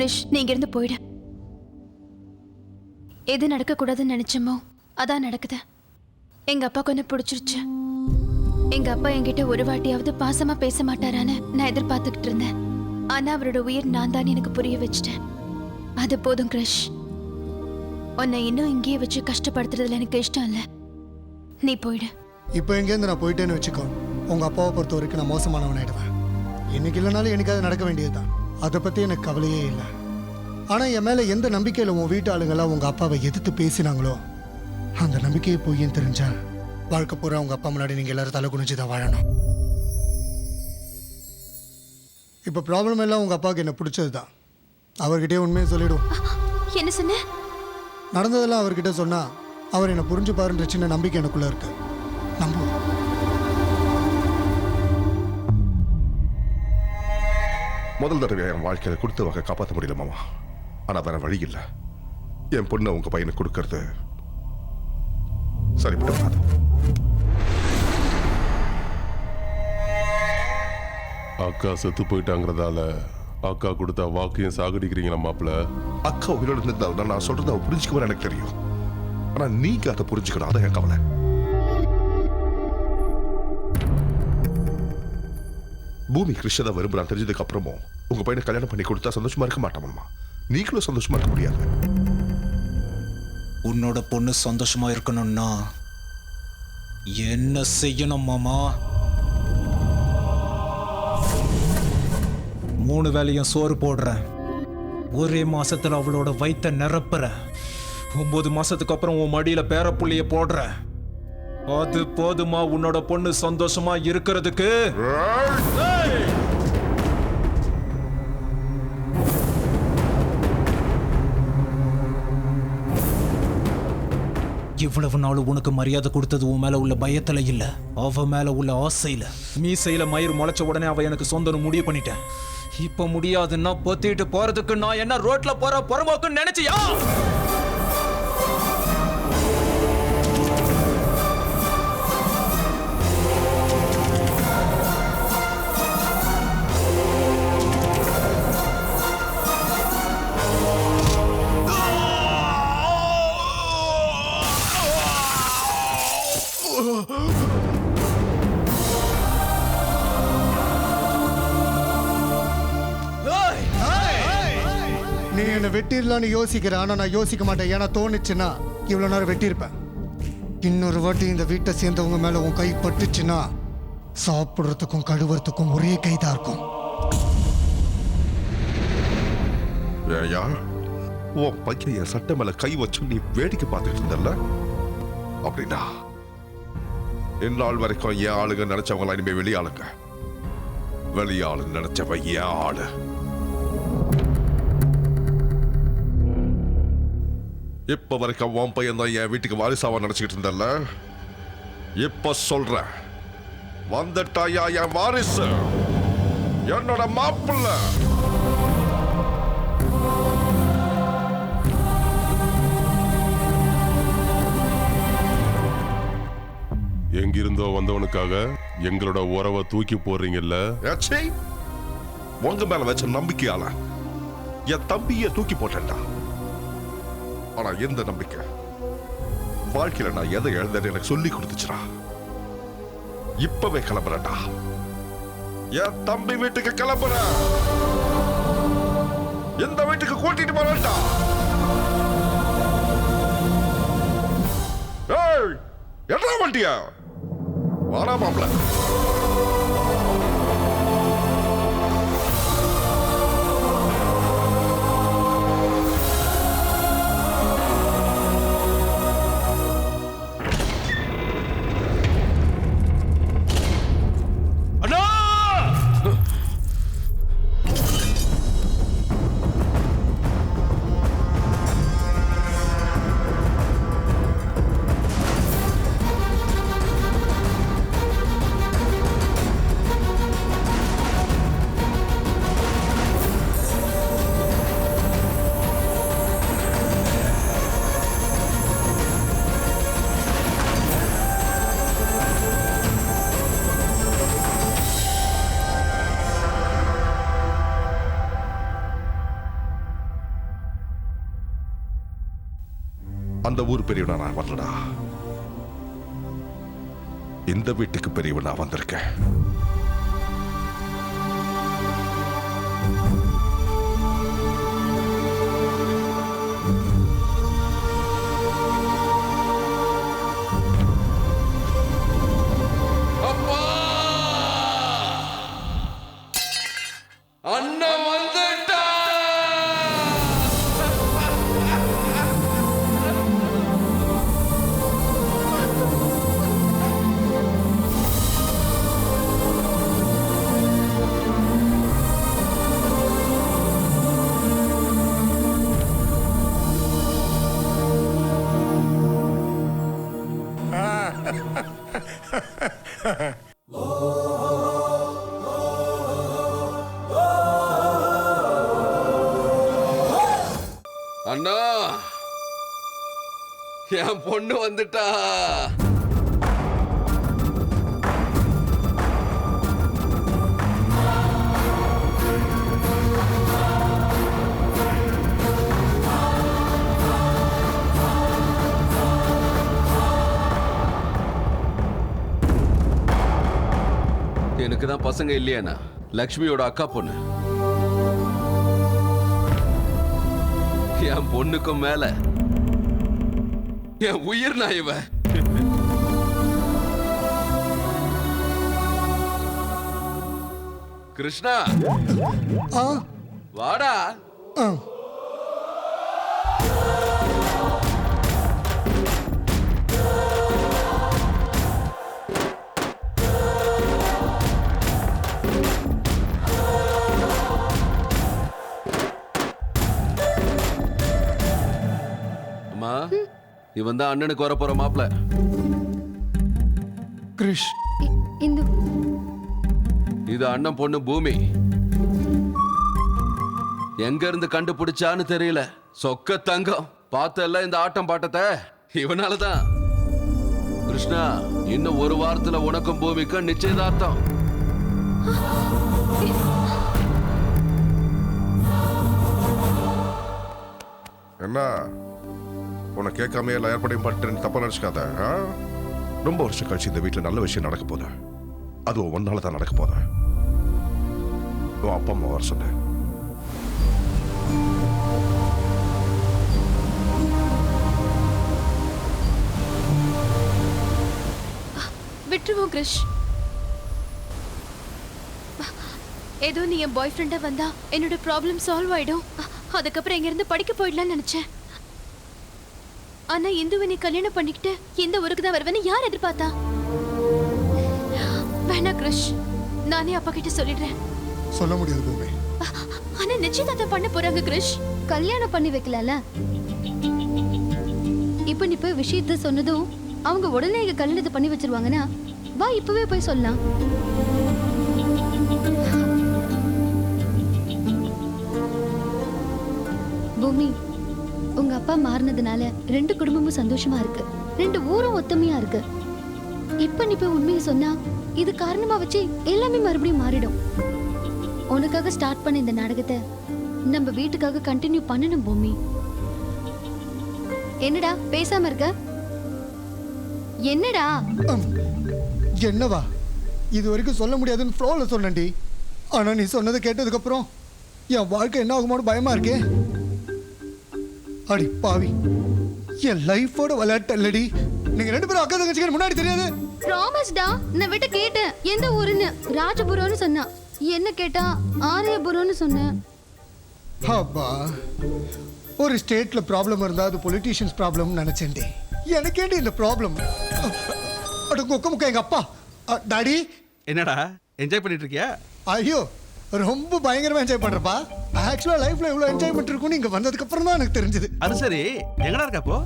கிரிஷ், நீங்க இருந்து போயிடு. எது நடக்கக்கூடாதுன்னு நினைச்சோமோ அதான் நடக்குது. எங்க அப்பா கொஞ்சம் பிடிச்சிருச்சு. எங்க அப்பா என்கிட்ட ஒரு வாட்டியாவது பாசமா பேச மாட்டாரான்னு நான் எதிர்பார்த்துக்கிட்டு இருந்தேன். ஆனா அவரோட உயிர் நான் தான் எனக்கு புரிய வச்சுட்டேன். அது போதும் கிரிஷ். உன்னை இன்னும் இங்கேயே வச்சு கஷ்டப்படுத்துறதுல எனக்கு இஷ்டம் இல்லை. நீ போயிடு. இப்போ எங்கேருந்து நான் போயிட்டேன்னு வச்சுக்கோ, உங்க அப்பாவை பொறுத்த வரைக்கும் நான் மோசமானவனாயிடுவேன். இன்னைக்கு இல்லைனாலும் எனக்கு அது நடக்க வேண்டியதுதான். அதை பத்தி எனக்கு கவலையே இல்லை. ஆனா என் மேல எந்த நம்பிக்கையில உன் வீட்டு ஆளுங்கெல்லாம் உங்க அப்பாவை எதிர்த்து பேசினாங்களோ அந்த நம்பிக்கையை போயின்னு தெரிஞ்சா வாழ்க்கை பூரா உங்க அப்பா முன்னாடி நீங்க எல்லாரும் தலை குனிஞ்சுதான் வாழணும். இப்ப ப்ராப்ளம் எல்லாம் உங்க அப்பாவுக்கு என்ன பிடிச்சதுதான். அவர்கிட்டயே உண்மையை சொல்லிடுவோம். என்ன சொன்ன? நடந்ததெல்லாம் அவர்கிட்ட சொன்னா அவர் என்ன புரிஞ்சு பாருன்ற சின்ன நம்பிக்கை எனக்குள்ள இருக்கு. நம்புவோம். முதல் தடவை என் வாழ்க்கையில கொடுத்த வகை காப்பாற்ற முடியல மாமா. ஆனா வேற வழி இல்லை. என் பொண்ணை உங்க பையனுக்கு கொடுக்கறது சரிப்பட்டு வராது. அக்கா செத்து போயிட்டாங்கிறதால அக்கா கொடுத்த வாக்கையும் சாகடிக்கிறீங்களா மாப்பிள்ள? அக்கா உயிரோடு இருந்திருந்தா நான் சொல்றது அவ புரிஞ்சுக்குவேன் எனக்கு தெரியும். ஆனா நீங்க அதை புரிஞ்சுக்கணும். அதான் என் கவலை. பூமி கிருஷ்ணதான் விரும்புறான் தெரிஞ்சதுக்கு அப்புறமும் உங்க பையனை கல்யாணம் பண்ணி கொடுத்தா சந்தோஷமா இருக்க மாட்டாமா. நீங்களும் சந்தோஷமா இருக்க முடியாது. உன்னோட பொண்ணு சந்தோஷமா இருக்கணும்னா என்ன செய்யணும் மாமா? 3 வேளையும் சோறு போடுறேன். ஒரே மாசத்துல அவளோட வயித்தை நிரப்புறேன். 9 மாசத்துக்கு அப்புறம் உன் மடியில பேரப்புள்ளிய போடுறேன். அது போதுமா உன்னோட பொண்ணு சந்தோஷமா இருக்கிறதுக்கு? இவ்வளவு நாள் உனக்கு மரியாதை கொடுத்தது உன் மேல உள்ள பயத்துல இல்ல, அவ மேல உள்ள ஆசையில. மீசையில மயிர் முளைச்ச உடனே அவ எனக்கு சொந்தம் முடிவு பண்ணிட்டேன். இப்ப முடியாதுன்னா பொத்திட்டு போறதுக்கு நான் என்ன ரோட்ல போற பொறம்போக்குன்னு நினைச்சியா? நீ என்னை வெட்டிடலான்னு யோசிக்கிற. ஆனா நான் யோசிக்க மாட்டேன். ஏன்னா தோணுச்சுன்னா இவ்வளோ நேரம் வெட்டியிருப்பேன். இன்னொரு வாட்டி இந்த வீட்டை சேர்ந்தவங்க மேல உன் கை பட்டுச்சுன்னா சாப்பிட்றதுக்கும் கழுவுறதுக்கும் ஒரே கைதான் இருக்கும். ஏயா உன் பையன் என் சட்டை மேல கை வச்சு நீ வேடிக்கை பார்த்துட்டு இருந்தல்ல? அப்படின்னா இந்நாள் வரைக்கும் என் ஆளுங்க நினைச்சவங்களா இனிமே வெளியாளுங்க. வெளியாளு நினைச்சவ என் ஆளு. இப்ப வரைக்கும் உன் பையன் தான் என் வீட்டுக்கு வாரிசாவா நினைச்சுக்கிட்டு இருந்தல்ல? இப்ப சொல்ற வந்துட்டாயா என் வாரிசு, என்னோட மாப்பிள்ளை. எங்கிருந்தோ வந்தவனுக்காக எங்களோட உறவை தூக்கி போடுறீங்கல்ல? உங்க மேல வச்ச நம்பிக்கையால என் தம்பிய தூக்கி போட்டேன்டா. ஆனா எந்த நம்பிக்கை வாழ்க்கையில நான் எதை எழுந்தேன்னு எனக்கு சொல்லி கொடுத்துச்சுடா. இப்பவே கிளம்புறேன்டா. என் தம்பி வீட்டுக்கு கிளம்புறேன். எந்த வீட்டுக்கு கூட்டிட்டு போறேன்டா. ஏய் என்ன வண்டியா? வாடா மாப்பிள்ள. அந்த ஊர் பெரியவனா நான் வரலடா. இந்த வீட்டுக்கு பெரியவனா வந்திருக்கேன். அண்ணன் வந்துட்டா. அண்ணா, என் பொண்ணு வந்துட்டா. எனக்கு தான் பசங்க இல்லையாண்ணா. லக்ஷ்மியோட அக்கா பொண்ணு. என் பொண்ணுக்கும் மேல என் உயிர் நான் இவ. கிருஷ்ணா, ஆ வாடா. ஆ அம்மா, இவன் தான் அண்ணனுக்கு வர போற மாப்பிள. கிரிஷ், இந்து இது அண்ணன் பொண்ணு பூமி. எங்க இருந்து கண்டுபிடிச்சான்னு தெரியல. சொக்க தங்கம். பார்த்தல இந்த ஆட்டம் பாட்டத்தை இவனாலதான். கிருஷ்ணா, இன்னும் ஒரு வாரத்துல உனக்கும் பூமிக்கும் நிச்சயதார்த்தம். என்ன உன்னை கேட்காம எல்லாம் ஏற்பாடையும் பண்ணிட்டு தப்பா நினைச்சுக்காத. ரொம்ப வருஷம் கழிச்சு இந்த வீட்டில் நல்ல விஷயம் நடக்க போகுது. அதுவும் ஒன்னால தான் நடக்க போகுது. உன் அப்பா அம்மா வர சொன்னேன். விட்டுருவோம் கிரிஷ். ஏதோ நீ என் பாய் ஃப்ரெண்டா வந்தா என்னோட ப்ராப்ளம் சால்வ் ஆயிடும். அதுக்கப்புறம் இங்க இருந்து படிக்க போயிடலாம்னு நினைச்சேன். ஆனா இந்துவை நீ கல்யாணம் பண்ணிக்கிட்டு இந்த ஊருக்கு தான் வருவேன்னு யார் எதிர்பார்த்தா? வேணா கிரிஷ், நானே அப்பா கிட்ட சொல்லிடுறேன். சொல்ல முடியாது பூமி. ஆனா நிச்சயதார்த்தம் பண்ண போறாங்க கிரிஷ். கல்யாணம் பண்ணி வைக்கலாம்ல. இப்ப நீ போய் விஷயத்த சொன்னதும் அவங்க உடனே எங்க கல்யாணத்தை பண்ணி வச்சிருவாங்கன்னா வா இப்பவே போய் சொல்லலாம். பூமி, உங்க அப்பா மாறினதுனால 2 குடும்பமும் சந்தோஷமா இருக்கு. 2 ஊரும் ஒத்துமையா இருக்கு. இப்ப நீ போய் உண்மையை சொன்னா இது காரணமா வச்சு எல்லாமே மறுபடியும் மாறிடும். உனக்காக ஸ்டார்ட் பண்ண இந்த நாடகத்தை நம்ம வீட்டுக்காக கண்டினியூ பண்ணணும் பூமி. என்னடா பேசாம இருக்க? என்னடா என்னவா? இது வரைக்கும் சொல்ல முடியாதுன்னு ஃப்ளோவில் சொன்னேன்டி. ஆனால் நீ சொன்னதை கேட்டதுக்கப்புறம் என் வாழ்க்கை என்ன ஆகுமோன்னு பயமா இருக்கே. அடி பாவி, என் லைஃபோட விளையாட்டு இல்லடி. நீங்க 2 பேரும் அக்கா தங்கச்சிக்கு முன்னாடி தெரியாது. ப்ராமிஸ்டா, நான் விட்டு கேட்டேன் எந்த ஊருன்னு. ராஜபுரம்னு சொன்னா. என்ன கேட்டா ஆரியபுரம்னு சொன்னேன். அப்பா, ஒரு ஸ்டேட்ல ப்ராப்ளம் இருந்தா அது பொலிட்டீஷியன்ஸ் ப்ராப்ளம் நினைச்சேன்டி. எனக்கேண்டி இந்த ப்ராப்ளம்? அட கொக்க முக்க எங்க அப்பா. டாடி, என்னடா என்ஜாய் பண்ணிட்டு இருக்கியா? ஐயோ ரொம்ப பயங்கரமா என்ஜாய் பண்றப்பா. ஆக்சுவலா லைஃப்ல எவ்வளவு என்ஜாய்மெண்ட் இருக்கும்னு இங்க வந்ததுக்கு அப்புறம் தான் எனக்கு தெரிஞ்சது. அது சரி, எங்கடா இருக்க அப்போ?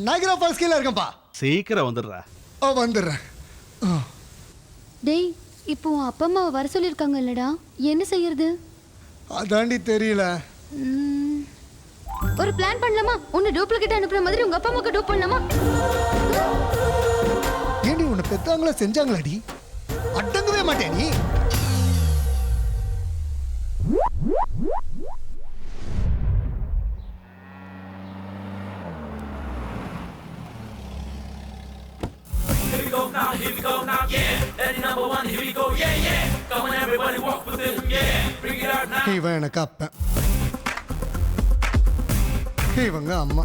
நைகரா ஃபால்ஸ் கீழே இருக்கேன்ப்பா. சீக்கிரம் வந்துடுறா. வந்துடுறேன். டேய், இப்போ உன் அப்பா அம்மாவை வர சொல்லியிருக்காங்க இல்லடா, என்ன செய்யறது? அதாண்டி தெரியல. ஒரு பிளான் பண்ணலாமா? உன்னை டூப்ளிகேட் அனுப்புற மாதிரி உங்க அப்பா அம்மாக்கு டூப் பண்ணலாமா? ஏண்டி உன்னை பெத்தாங்களா செஞ்சாங்களாடி? அடங்கவே மாட்டேன் நீ. இவன் எனக்கு அப்பன், இவங்க அம்மா.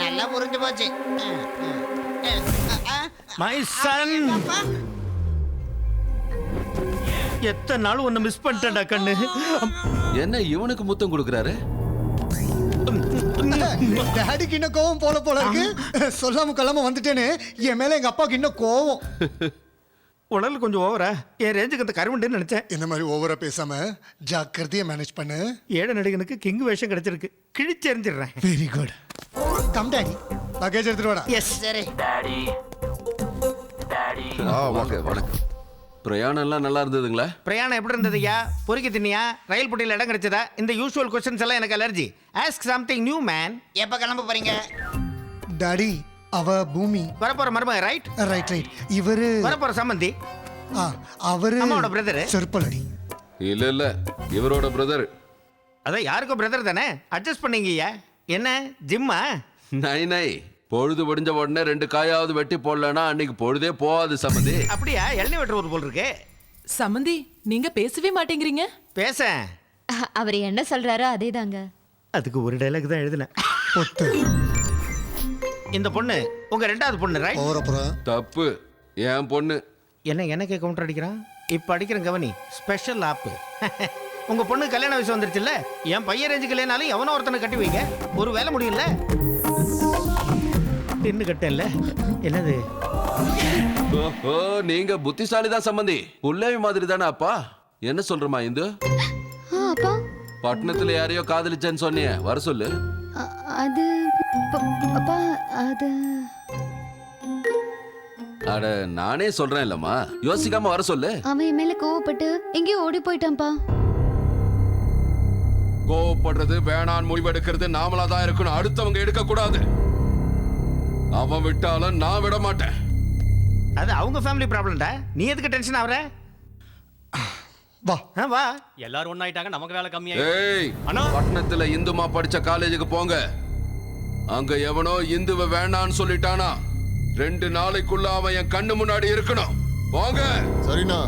நல்லா புரிஞ்சு போச்சு. மை சன், எத்தனை நாள் ஒன்னு மிஸ் பண்ணிட்டேன்டா கண்ணு. என்ன இவனுக்கு முத்தம் கொடுக்கறாரு? டாடிக்கு இன்னும் கோவம் போல இருக்கு. சொல்லாம கொள்ளாம வந்துட்டேன்னு என் மேல எங்க அப்பாவுக்கு இன்னும் கோவம். உடல் கொஞ்சம் ஓவரா, என் ரேஞ்சுக்கு அந்த கருவண்டுன்னு நினைச்சேன். இந்த மாதிரி ஓவரா பேசாம ஜாக்கிரதையா மேனேஜ் பண்ணு. ஏழை நடிகனுக்கு கிங் வேஷம் கிடைச்சிருக்கு, கிழிச்சு எறிஞ்சிடுறேன். Very good. Come daddy, luggage எடுத்துட்டு வாடா. எஸ். சரி. ஓகே, வணக்கம். பிரயாணம் எல்லாம் நல்லா இருந்ததுங்களா? பிரயாணம் எப்படி இருந்ததுயா? பொறுக்கி தின்னியா? ரயில் பெட்டியில் இடம் கிடைச்சதா? இந்த யூஷுவல் கொஸ்டின்ஸ் எல்லாம் எனக்கு allergy. Ask something new man. எப்ப கிளம்ப போறீங்க? டாடி, அவ பூமி. வரப்போற மருமக ரைட்? Right right. இவரு வரப்போற சம்பந்தி அவரு அம்மாவோட பிரதர். செருப்பலடி. இல்ல இவரோட பிரதர். அதான் யாருக்கும் பிரதர் தானே, அட்ஜஸ்ட் பண்ணீங்கய்யா. என்ன ஜிம்மா? நை பொழுது விடிஞ்ச உடனே 2 காயாவது வெட்டி போடலன்னா அன்னைக்கு பொழுதே போகாது சம்பந்தி. அப்படியா? எண்ணெய் வெட்டுற ஒரு போல் இருக்கு. சமந்தி, நீங்க பேசவே மாட்டேங்கிறீங்க. பேச அவர் என்ன சொல்றாரோ அதே தாங்க. அதுக்கு ஒரு டைலாக் தான் எழுதினேன். பொத்து. இந்த பொண்ணு உங்க 2வது பொண்ணு ரைட்? போறப்புறம் தப்பு, என் பொண்ணு. எனக்கு கவுண்டர் அடிக்கிறான். இப்ப அடிக்கிறேன் கவனி. ஸ்பெஷல் ஆப்பு. உங்க பொண்ணு கல்யாண வயசு வந்துருச்சுல்ல, என் பையன் ரேஞ்சு கல்யாணாலும் எவனோ ஒருத்தனை கட்டி வைங்க, ஒரு வேலை முடியல. தின்னு கட்டல. என்னது? ஓஹோ, நீங்க புத்திசாலி தான் சம்பந்தி. புள்ளவி மாதிரி தானே அப்பா. என்ன சொல்றமா இந்து? அப்பா, பட்டணத்துல யாரையோ காதலிச்சேன்னு சொன்னியே, வர சொல்லு. அது அப்பா, அது அட நானே சொல்றேன் இல்லம்மா, யோசிக்காம வர சொல்லு. அவன் என் மேல கோவப்பட்டு எங்கேயோ ஓடி போயிட்டான்ப்பா. கோவப்படுறது வேணான்னு முடிவெடுக்கிறது நாமளா தான் இருக்கணும், அடுத்தவங்க எடுக்க கூடாது. அவன் விட்டாலும் நான் விட மாட்டேன். அது அவங்க ஃபேமிலி ப்ராப்ளம்டா, நீ எதுக்கு டென்ஷன் ஆவற? வா வா. எல்லாரும் ஒண்ணாயிட்டாங்க, நமக்கு வேலை கம்மியா. ஏய், பட்டணத்துல இந்துமா படிச்ச காலேஜுக்கு போங்க. அங்க எவனோ இந்துவை வேணான்னு சொல்லிட்டானா 2 நாளைக்குள்ள அவன் என் கண்ணு முன்னாடி இருக்கணும். போங்க. சரிண்ணா.